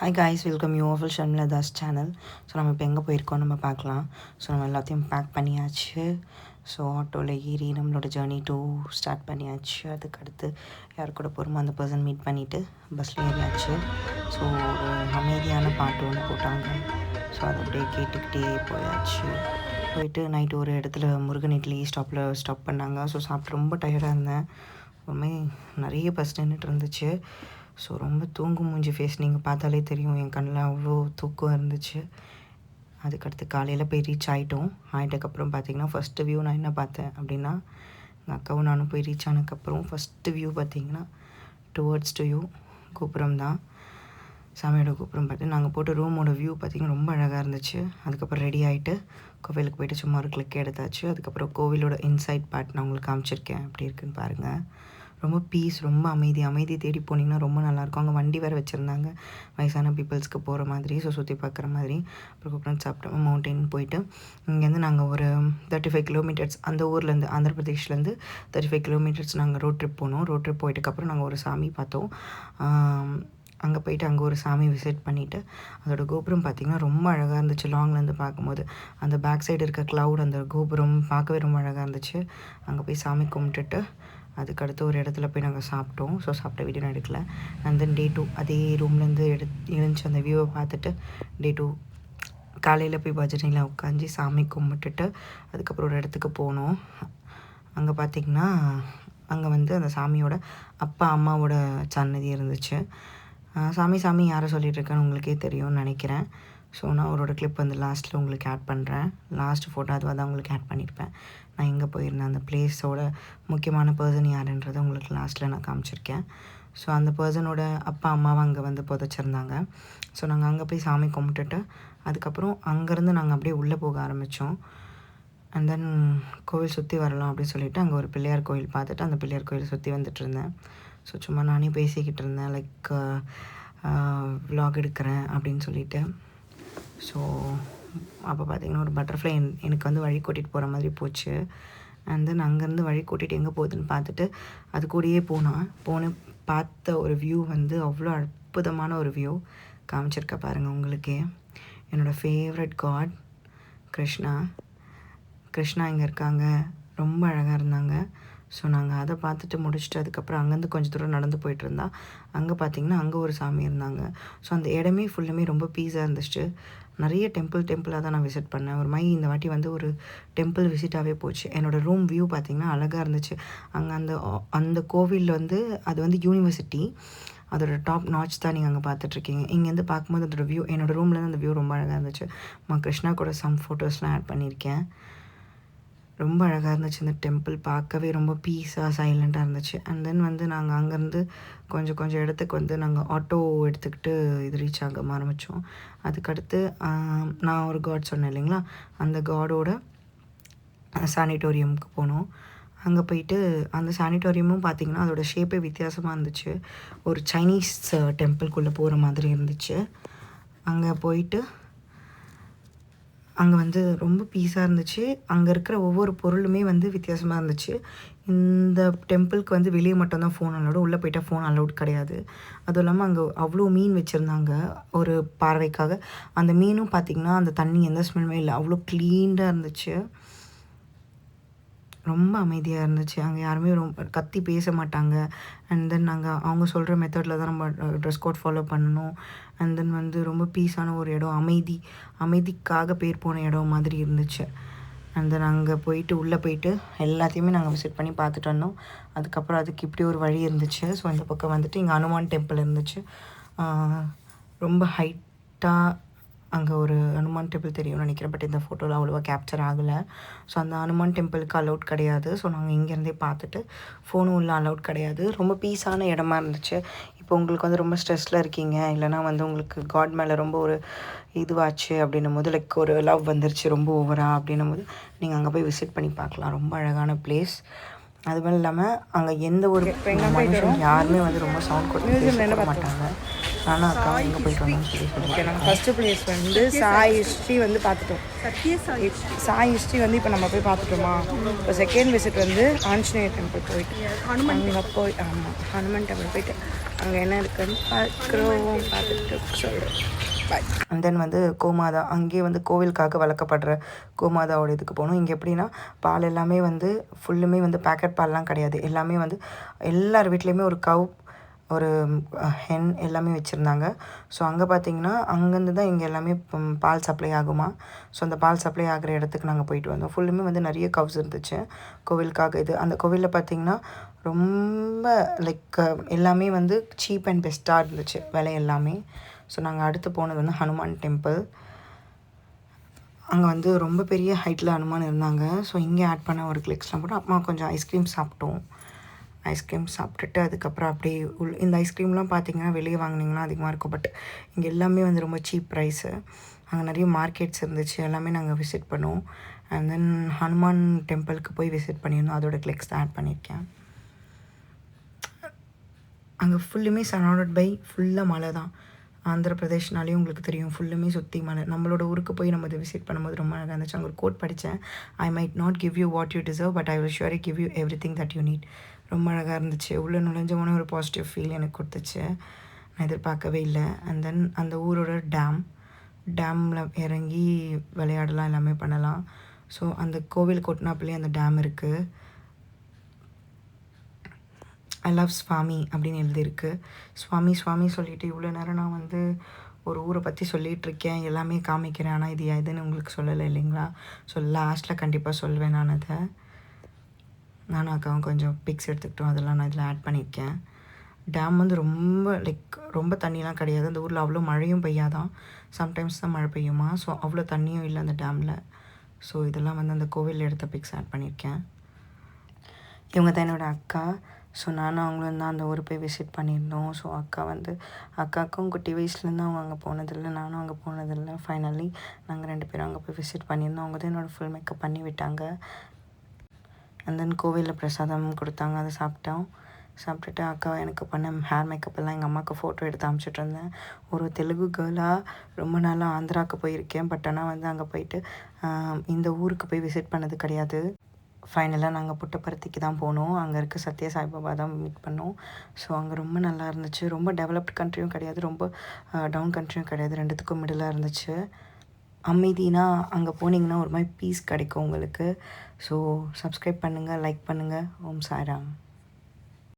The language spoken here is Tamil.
Hi guys, welcome you awful Sharmila Das channel. So நம்ம இப்போ எங்கே போயிருக்கோம் நம்ம பார்க்கலாம். ஸோ நம்ம எல்லாத்தையும் பேக் பண்ணியாச்சு. ஸோ ஆட்டோவில் ஏறி நம்மளோட ஜேர்னி ஸ்டார்ட் பண்ணியாச்சு. அதுக்கடுத்து யார் கூட போகிறோமோ அந்த பர்சன் மீட் பண்ணிவிட்டு பஸ்ஸில் ஏறியாச்சு. ஸோ ஒரு அமைதியான பாட்டு ஒன்று போட்டாங்க. ஸோ அதை அப்படியே கேட்டுக்கிட்டே போயாச்சு. போயிட்டு நைட்டு ஒரு இடத்துல முருகன் இட்லி ஸ்டாப் பண்ணாங்க. ஸோ சாப்பிட்டு ரொம்ப டயர்டாக இருந்தேன். ரொம்பவே நிறைய பஸ் நின்றுட்டு இருந்துச்சு. ஸோ ரொம்ப தூங்கும் மூஞ்சி ஃபேஸ் நீங்கள் பார்த்தாலே தெரியும். என் கண்ணில் அவ்வளோ தூக்கம் இருந்துச்சு. அதுக்கடுத்து காலையில் போய் ரீச் ஆகிட்டதுக்கப்புறம் பார்த்திங்கன்னா ஃபஸ்ட்டு வியூ நான் என்ன பார்த்தேன் அப்படின்னா, எங்கள் அக்காவும் நானும் போய் ரீச் ஆனதுக்கப்புறம் ஃபஸ்ட்டு வியூ பார்த்திங்கன்னா டுவர்ட்ஸ் டு யூ கோபுரம் தான். சாமியோட கோபுரம் பார்த்து நாங்கள் போட்ட ரூமோட வியூ பார்த்திங்கன்னா ரொம்ப அழகாக இருந்துச்சு. அதுக்கப்புறம் ரெடி ஆகிட்டு கோவிலுக்கு போய்ட்டு சும்மா ஒரு கிளிக் எடுத்தாச்சு. அதுக்கப்புறம் கோவிலோட இன்சைட் பார்ட் நான் உங்களுக்கு காமிச்சிருக்கேன். எப்படி இருக்குன்னு பாருங்கள். ரொம்ப பீஸ், ரொம்ப அமைதி தேடி போனீங்கன்னா ரொம்ப நல்லாயிருக்கும். அங்கே வண்டி வேறு வச்சுருந்தாங்க, வயசான பீப்புள்ஸ்க்கு போகிற மாதிரி. ஸோ சுற்றி பார்க்குற மாதிரி. அப்புறம் கோகனட் சாப்பிட்டோம். மவுண்டெயின் போயிட்டு இங்கேருந்து நாங்கள் ஒரு 35 கிலோமீட்டர்ஸ் அந்த ஊர்லேருந்து, ஆந்திர பிரதேஷ்லேருந்து 35 கிலோமீட்டர்ஸ் நாங்கள் ரோட் ட்ரிப் போனோம். ரோட் ட்ரிப் போயிட்டுக்கப்புறம் நாங்கள் ஒரு சாமி பார்த்தோம். அங்கே போயிட்டு அங்கே ஒரு சாமி விசிட் பண்ணிவிட்டு அதோடய கோபுரம் பார்த்திங்கன்னா ரொம்ப அழகாக இருந்துச்சு. லாங்லேருந்து பார்க்கும்போது அந்த பேக் சைடு இருக்க க்ளவுட், அந்த கோபுரம் பார்க்கவே ரொம்ப அழகாக இருந்துச்சு. அங்கே போய் சாமி கும்பிட்டுட்டு அதுக்கடுத்து ஒரு இடத்துல போய் நாங்கள் சாப்பிட்டோம். ஸோ சாப்பிட்ட வீடியோ நான் எடுக்கல. அண்ட் தென் டே 2 அதே ரூம்லேருந்து எழுந்துச்சு அந்த வியூவை பார்த்துட்டு டே 2 காலையில் போய் பஜனையில் உட்காந்து சாமி கும்பிட்டுட்டு அதுக்கப்புறம் ஒரு இடத்துக்கு போனோம். அங்கே பார்த்திங்கன்னா அங்கே வந்து அந்த சாமியோட அப்பா அம்மாவோட சன்னதி இருந்துச்சு. சாமி யாரை சொல்லிகிட்ருக்கேன்னு உங்களுக்கே தெரியும்னு நினைக்கிறேன். ஸோ நான் அவரோட கிளிப் வந்து லாஸ்ட்டில் உங்களுக்கு ஆட் பண்ணுறேன். லாஸ்ட் ஃபோட்டோ அதுவாக தான் உங்களுக்கு ஆட் பண்ணியிருப்பேன். நான் எங்கே போயிருந்தேன், அந்த பிளேஸோட முக்கியமான பர்சன் யாருன்றதை உங்களுக்கு லாஸ்ட்டில் நான் காமிச்சிருக்கேன். ஸோ அந்த பர்சனோட அப்பா அம்மாவை அங்கே வந்து புதைச்சிருந்தாங்க. ஸோ நாங்கள் அங்கே போய் சாமி கும்பிட்டுட்டு அதுக்கப்புறம் அங்கேருந்து நாங்கள் அப்படியே உள்ளே போக ஆரம்பித்தோம். அண்ட் தென் கோவில் சுற்றி வரலாம் அப்படின்னு சொல்லிவிட்டு அங்கே ஒரு பிள்ளையார் கோயில் பார்த்துட்டு அந்த பிள்ளையார் கோயில் சுற்றி வந்துட்டு இருந்தேன். ஸோ சும்மா நானே பேசிக்கிட்டு இருந்தேன், லைக் விலாக் எடுக்கிறேன் அப்படின்னு சொல்லிட்டு. ஸோ அப்போ பார்த்திங்கன்னா ஒரு பட்டர்ஃப்ளை எனக்கு வந்து வழி கூட்டிகிட்டு போகிற மாதிரி போச்சு. அண்ட் தென் அங்கேருந்து வழி கூட்டிகிட்டு எங்கே போகுதுன்னு பார்த்துட்டு அது கூடயே போன பார்த்த ஒரு வியூ வந்து அவ்வளோ அற்புதமான ஒரு வியூ காமிச்சிருக்க பாருங்கள் உங்களுக்கே. என்னோடய ஃபேவரட் காட் கிருஷ்ணா இங்கே இருக்காங்க. ரொம்ப அழகாக இருந்தாங்க. ஸோ நாங்கள் அதை பார்த்துட்டு முடிச்சுட்டு அதுக்கப்புறம் அங்கேருந்து கொஞ்சம் தூரம் நடந்து போயிட்டுருந்தா அங்கே பார்த்திங்கன்னா அங்கே ஒரு சாமி இருந்தாங்க. ஸோ அந்த இடமே ஃபுல்லுமே ரொம்ப பீஸாக இருந்துச்சு. நிறைய டெம்பிளாக தான் நான் விசிட் பண்ணேன். ஒரு மாதிரி இந்த வாட்டி வந்து ஒரு டெம்பிள் விசிட்டாகவே போச்சு. என்னோடய ரூம் வியூ பார்த்திங்கன்னா அழகாக இருந்துச்சு. அங்கே அந்த கோவில் வந்து அது வந்து யூனிவர்சிட்டி, அதோட டாப் நாட்ச் தான் நீங்கள் அங்கே பார்த்துட்ருக்கீங்க. இங்கேருந்து பார்க்கும்போது அதோட வியூ, என்னோடய ரூம்லேருந்து அந்த வியூ ரொம்ப அழகாக இருந்துச்சு. கிருஷ்ணா கூட சம் ஃபோட்டோஸ்லாம் ஆட் பண்ணியிருக்கேன். ரொம்ப அழகாக இருந்துச்சு. இந்த டெம்பிள் பார்க்கவே ரொம்ப பீஸாக சைலண்ட்டாக இருந்துச்சு. அண்ட் தென் வந்து நாங்கள் அங்கேருந்து கொஞ்சம் இடத்துக்கு வந்து நாங்கள் ஆட்டோ எடுத்துக்கிட்டு இது ரீச் ஆக ஆரம்பித்தோம். அதுக்கடுத்து நான் ஒரு காட் சொன்னேன் இல்லைங்களா, அந்த காடோட சானிட்டோரியமுக்கு போனோம். அங்கே போயிட்டு அந்த சானிட்டோரியமும் பார்த்திங்கன்னா அதோட ஷேப்பே வித்தியாசமாக இருந்துச்சு. ஒரு சைனீஸ் டெம்பிள்குள்ளே போகிற மாதிரி இருந்துச்சு. அங்கே போயிட்டு அங்கே வந்து ரொம்ப பீஸாக இருந்துச்சு. அங்கே இருக்கிற ஒவ்வொரு பொருளுமே வந்து வித்தியாசமாக இருந்துச்சு. இந்த டெம்பிளுக்கு வந்து வெளியே மட்டும்தான் ஃபோன் அலௌடு, உள்ளே போயிட்டால் ஃபோன் அலௌட் கிடையாது. அதுவும் இல்லாமல் அங்கே அவ்வளோ மீன் வச்சுருந்தாங்க ஒரு பார்வைக்காக. அந்த மீனும் பார்த்திங்கன்னா அந்த தண்ணி எந்த ஸ்மெல்லுமே இல்லை, அவ்வளோ க்ளீனாக இருந்துச்சு. ரொம்ப அமைதியாக இருந்துச்சு. அங்கே யாருமே ரொம்ப கத்தி பேச மாட்டாங்க. அண்ட் தென் அவங்க சொல்கிற மெத்தடில் தான் நம்ம ட்ரெஸ் கோட் ஃபாலோ பண்ணணும். அண்ட் தென் வந்து ரொம்ப பீஸான ஒரு இடம், அமைதிக்காக பேர் போன இடம் மாதிரி இருந்துச்சு. அண்ட் தென் அங்கே போயிட்டு உள்ளே போயிட்டு எல்லாத்தையுமே நாங்கள் விசிட் பண்ணி பார்த்துட்டு வந்தோம். அதுக்கப்புறம் அதுக்கு இப்படி ஒரு வழி இருந்துச்சு. ஸோ இந்த பக்கம் வந்துட்டு இங்கே ஹனுமான் டெம்பிள் இருந்துச்சு. ரொம்ப ஹைட்டாக அங்கே ஒரு ஹனுமான் டெம்பிள் தெரியும்னு நினைக்கிறேன். பட் இந்த ஃபோட்டோவில் அவ்வளோவா கேப்சர் ஆகலை. ஸோ அந்த ஹனுமான் டெம்பிளுக்கு அலௌட் கிடையாது. ஸோ நாங்கள் இங்கேருந்தே பார்த்துட்டு ஃபோனும் உள்ள அலௌட் கிடையாது. ரொம்ப பீஸான இடமா இருந்துச்சு. இப்போ உங்களுக்கு வந்து ரொம்ப ஸ்ட்ரெஸ்ஸில் இருக்கீங்க, இல்லைனா வந்து உங்களுக்கு காட் மேலே ரொம்ப ஒரு இதுவாச்சு அப்படின்னும் போது, லைக் ஒரு லவ் வந்துருச்சு ரொம்ப ஓவராக அப்படின்னும் போது நீங்கள் அங்கே போய் விசிட் பண்ணி பார்க்கலாம். ரொம்ப அழகான பிளேஸ். அது மாதிரி இல்லாமல் அங்கே எந்த ஒரு மனுஷன் யாருமே வந்து ரொம்ப சவுண்ட் கொடுத்து பேச மாட்டாங்க. நானும் அக்காவும் எங்கே போயிட்டு வந்தோம்னு சொல்லி ஓகே, சொல்லிட்டு நம்ம ஃபஸ்ட்டு ப்ளேஸ் வந்து சாய் ஹிஸ்ட்ரி வந்து பார்த்துட்டோம். சாய் ஹிஸ்ட்ரி வந்து இப்போ நம்ம போய் பார்த்துட்டோமா. இப்போ செகண்ட் விசிட் வந்து ஆஞ்சநேயர் டெம்பிள் போயிட்டு அங்கே போய் ஆமாம் ஹனுமன் டெம்பிள் போயிட்டு அங்கே என்ன இருக்குன்னு பார்த்துட்டு சொல்கிறோம். பாய். அண்ட் தென் வந்து கோமாதா, அங்கேயே வந்து கோவிலுக்காக வளர்க்கப்படுற கோமாதாவோட இதுக்கு போகணும். இங்கே எப்படின்னா பால் எல்லாமே வந்து ஃபுல்லுமே வந்து பேக்கெட் பால்லாம் கிடையாது. எல்லாமே வந்து எல்லார் வீட்லேயுமே ஒரு கவ், ஒரு ஹென் எல்லாமே வச்சுருந்தாங்க. ஸோ அங்கே பார்த்தீங்கன்னா அங்கேருந்து தான் இங்கே எல்லாமே பால் சப்ளை ஆகுமா. ஸோ அந்த பால் சப்ளை ஆகிற இடத்துக்கு நாங்கள் போயிட்டு வந்தோம். ஃபுல்லுமே வந்து நிறைய கவ்ஸ் இருந்துச்சு கோவிலுக்காக. இது அந்த கோவிலில் பார்த்திங்கன்னா ரொம்ப லைக் எல்லாமே வந்து சீப் அண்ட் பெஸ்ட்டாக இருந்துச்சு விலை எல்லாமே. ஸோ நாங்கள் அடுத்து போனது வந்து ஹனுமான் டெம்பிள். அங்கே வந்து ரொம்ப பெரிய ஹைட்டில் ஹனுமான் இருந்தாங்க. ஸோ இங்கே ஆட் பண்ண ஒரு கிளிக்ஸ்லாம் போட்டு அம்மா கொஞ்சம் ஐஸ்கிரீம் சாப்பிட்டோம். ஐஸ்கிரீம் சாப்பிட்டுட்டு அதுக்கப்புறம் அப்படியே இந்த ஐஸ்கிரீம்லாம் பார்த்திங்கன்னா வெளியே வாங்கினீங்கன்னா அதிகமாக இருக்கும். பட் இங்கே எல்லாமே வந்து ரொம்ப சீப் ப்ரைஸு. அங்கே நிறைய மார்க்கெட்ஸ் இருந்துச்சு, எல்லாமே நாங்கள் விசிட் பண்ணோம். அண்ட் தென் ஹனுமான் டெம்பிளுக்கு போய் விசிட் பண்ணியிருந்தோம். அதோட கிளிக்ஸ் தான் ஆட் பண்ணியிருக்கேன். அங்கே ஃபுல்லுமே சரௌண்டட் பை ஃபுல்லாக மலை தான். ஆந்திர பிரதேஷ்னாலே உங்களுக்கு தெரியும், ஃபுல்லுமே சுற்றி மலை. நம்மளோட ஊருக்கு போய் நம்ம இதை விசிட் பண்ணும்போது ரொம்ப அழகாக இருந்துச்சு. அங்கே ஒரு கோட் படித்தேன், I might not give you what you deserve but I will surely give you everything that you need. ரொம்ப அழகாக இருந்துச்சு. உள்ளே நுழைஞ்சவொன்னே ஒரு பாசிட்டிவ் ஃபீல் எனக்கு கொடுத்துச்சு. நான் எதிர்பார்க்கவே இல்லை. அண்ட் தென் அந்த ஊரோட டேமில் இறங்கி விளையாடலாம், எல்லாமே பண்ணலாம். ஸோ அந்த கோவில் கொட்டினாப்புலேயே அந்த டேம் இருக்குது. ஐ லவ் ஸ்வாமி அப்படின்னு எழுதியிருக்கு. ஸ்வாமி ஸ்வாமி சொல்லிவிட்டு இவ்வளோ நேரம் நான் வந்து ஒரு ஊரை பற்றி சொல்லிகிட்ருக்கேன், எல்லாமே காமிக்கிறேன். ஆனால் இது எதுன்னு உங்களுக்கு சொல்லலை இல்லைங்களா. ஸோ லாஸ்ட்டில் கண்டிப்பாக சொல்வேன் நான் அதை. நானும் அக்காவும் கொஞ்சம் பிக்ஸ் எடுத்துக்கிட்டோம், அதெல்லாம் நான் இதில் ஆட் பண்ணியிருக்கேன். டேம் வந்து ரொம்ப லைக் ரொம்ப தண்ணிலாம் கிடையாது. அந்த ஊரில் அவ்வளோ மழையும் பெய்யாதான், சம்டைம்ஸ் தான் மழை பெய்யுமா. ஸோ அவ்வளோ தண்ணியும் இல்லை அந்த டேமில். ஸோ இதெல்லாம் வந்து அந்த கோவிலில் எடுத்த பிக்ஸ் ஆட் பண்ணியிருக்கேன். இவங்க தான் என்னோடய அக்கா. ஸோ நானும் அவங்களும் தான் அந்த ஊரை போய் விசிட் பண்ணியிருந்தோம். ஸோ அக்காவுக்கும் குட்டி வயசுலேருந்து அவங்க அங்கே போனதில்லை, நானும் அங்கே போனதில்லை. ஃபைனலி நாங்கள் 2 பேரும் அங்கே போய் விசிட் பண்ணியிருந்தோம். அவங்க தான் என்னோடய ஃபுல் மேக்கப் பண்ணி விட்டாங்க. அண்ட் தென் கோவிலில் பிரசாதம் கொடுத்தாங்க, அதை சாப்பிட்டுட்டு அக்கா எனக்கு பண்ண ஹேர் மேக்கப் எல்லாம் எங்கள் அம்மாவுக்கு ஃபோட்டோ எடுத்து அனுப்பிச்சிட்டு இருந்தேன். ஒரு தெலுங்கு கேர்ளாக ரொம்ப நாளாக ஆந்திராவுக்கு போயிருக்கேன். பட் ஆனால் வந்து அங்கே போயிட்டு இந்த ஊருக்கு போய் விசிட் பண்ணது கிடையாது. ஃபைனலாக நாங்கள் புட்டபர்த்திக்கு தான் போனோம். அங்கே இருக்க சத்ய சாய்பாபா தான் மீட் பண்ணோம். ஸோ அங்கே ரொம்ப நல்லா இருந்துச்சு. ரொம்ப டெவலப்ட் கண்ட்ரியும் கிடையாது, ரொம்ப டவுன் கண்ட்ரியும் கிடையாது, ரெண்டுத்துக்கும் மிடிலாக இருந்துச்சு. அமைதினா அங்கே போனீங்கன்னா ஒரு மாதிரி பீஸ் கிடைக்கும் உங்களுக்கு. ஸோ சப்ஸ்கிரைப் பண்ணுங்கள், லைக் பண்ணுங்கள். ஓம் சாய்ராம்.